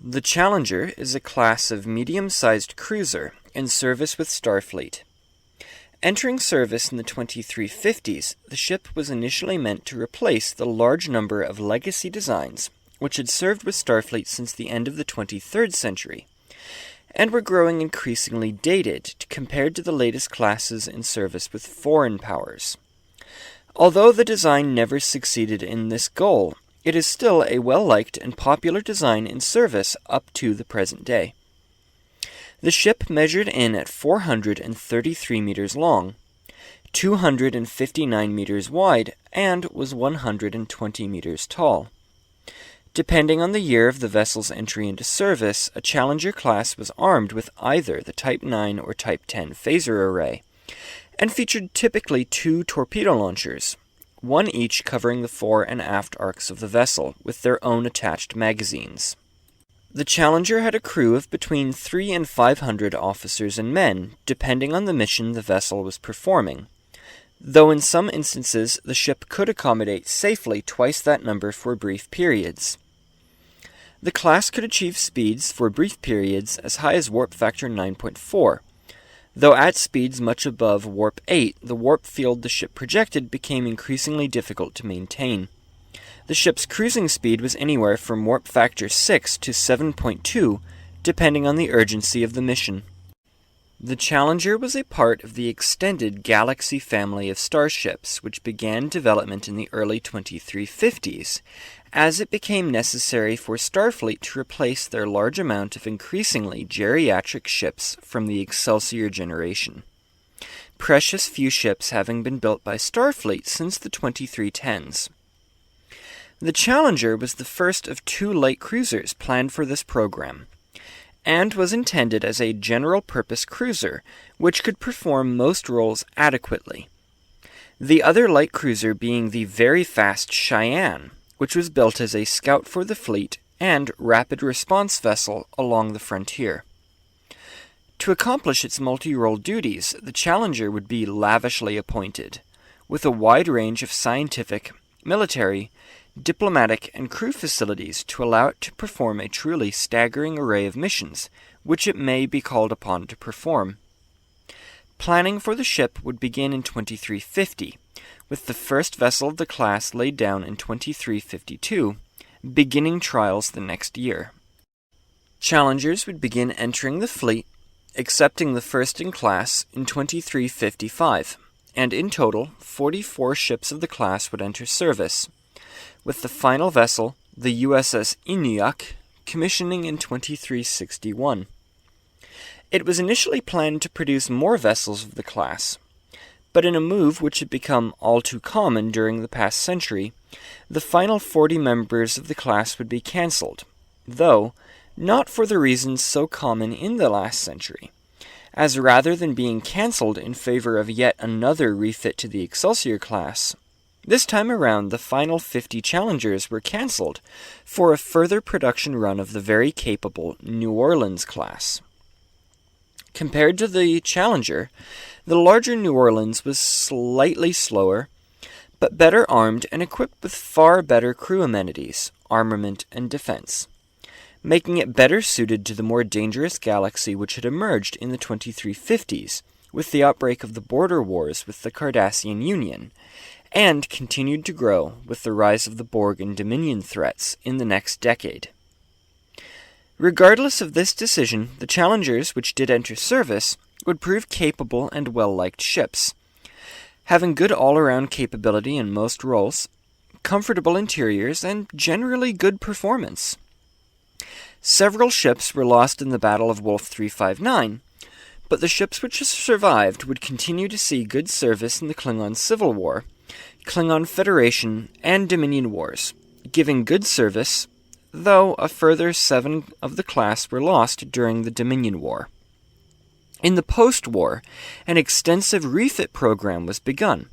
The Challenger is a class of medium-sized cruiser in service with Starfleet. Entering service in the 2350s, the ship was initially meant to replace the large number of legacy designs which had served with Starfleet since the end of the 23rd century, and were growing increasingly dated compared to the latest classes in service with foreign powers. Although the design never succeeded in this goal, it is still a well-liked and popular design in service up to the present day. The ship measured in at 433 meters long, 259 meters wide, and was 120 meters tall. Depending on the year of the vessel's entry into service, a Challenger class was armed with either the Type 9 or Type 10 phaser array, and featured typically 2 torpedo launchers, one each covering the fore and aft arcs of the vessel, with their own attached magazines. The Challenger had a crew of between 300 and 500 officers and men, depending on the mission the vessel was performing, though in some instances the ship could accommodate safely twice that number for brief periods. The class could achieve speeds for brief periods as high as warp factor 9.4, though at speeds much above warp 8, the warp field the ship projected became increasingly difficult to maintain. The ship's cruising speed was anywhere from warp factor 6 to 7.2, depending on the urgency of the mission. The Challenger was a part of the extended Galaxy family of starships, which began development in the early 2350s, as it became necessary for Starfleet to replace their large amount of increasingly geriatric ships from the Excelsior generation. Precious few ships having been built by Starfleet since the 2310s. The Challenger was the first of 2 light cruisers planned for this program, and was intended as a general-purpose cruiser, which could perform most roles adequately. The other light cruiser being the very fast Cheyenne, which was built as a scout for the fleet and rapid response vessel along the frontier. To accomplish its multi-role duties, the Challenger would be lavishly appointed, with a wide range of scientific, military, diplomatic, and crew facilities to allow it to perform a truly staggering array of missions, which it may be called upon to perform. Planning for the ship would begin in 2350, with the first vessel of the class laid down in 2352, beginning trials the next year. Challengers would begin entering the fleet, excepting the first in class, in 2355, and in total, 44 ships of the class would enter service, with the final vessel, the USS Inyak, commissioning in 2361. It was initially planned to produce more vessels of the class, but in a move which had become all too common during the past century, the final 40 members of the class would be cancelled, though not for the reasons so common in the last century, as rather than being cancelled in favor of yet another refit to the Excelsior class, this time around the final 50 Challengers were cancelled for a further production run of the very capable New Orleans class. Compared to the Challenger, the larger New Orleans was slightly slower, but better armed and equipped with far better crew amenities, armament, and defense, making it better suited to the more dangerous galaxy which had emerged in the 2350s with the outbreak of the border wars with the Cardassian Union, and continued to grow with the rise of the Borg and Dominion threats in the next decade. Regardless of this decision, the Challengers, which did enter service, would prove capable and well-liked ships, having good all-around capability in most roles, comfortable interiors, and generally good performance. Several ships were lost in the Battle of Wolf 359, but the ships which survived would continue to see good service in the Klingon Civil War, Klingon Federation, and Dominion Wars, giving good service, though a further 7 of the class were lost during the Dominion War. In the post-war, an extensive refit program was begun,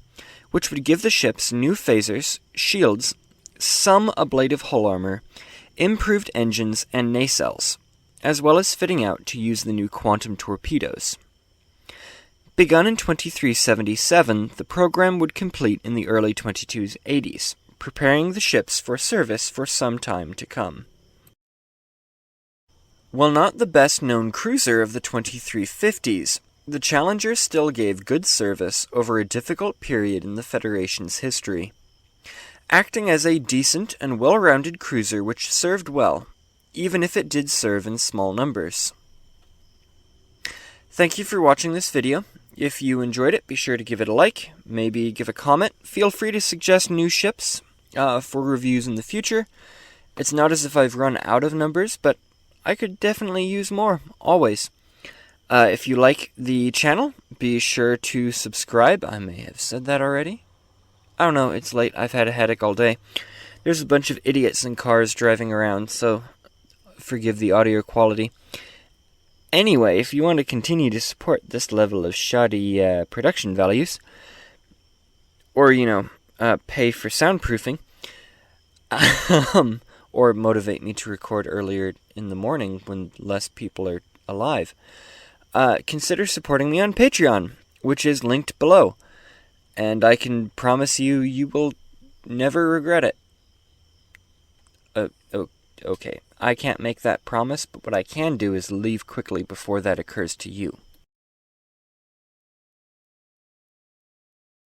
which would give the ships new phasers, shields, some ablative hull armor, improved engines, and nacelles, as well as fitting out to use the new quantum torpedoes. Begun in 2377, the program would complete in the early 2280s, preparing the ships for service for some time to come. While not the best-known cruiser of the 2350s, the Challenger still gave good service over a difficult period in the Federation's history, acting as a decent and well-rounded cruiser which served well, even if it did serve in small numbers. Thank you for watching this video. If you enjoyed it, be sure to give it a like, maybe give a comment. Feel free to suggest new ships for reviews in the future. It's not as if I've run out of numbers, but I could definitely use more, always. If you like the channel, be sure to subscribe. I may have said that already. I don't know, it's late. I've had a headache all day. There's a bunch of idiots in cars driving around, so forgive the audio quality. Anyway, if you want to continue to support this level of shoddy production values, or, pay for soundproofing, or motivate me to record earlier in the morning when less people are alive, consider supporting me on Patreon, which is linked below. And I can promise you, you will never regret it. Okay, I can't make that promise, but what I can do is leave quickly before that occurs to you.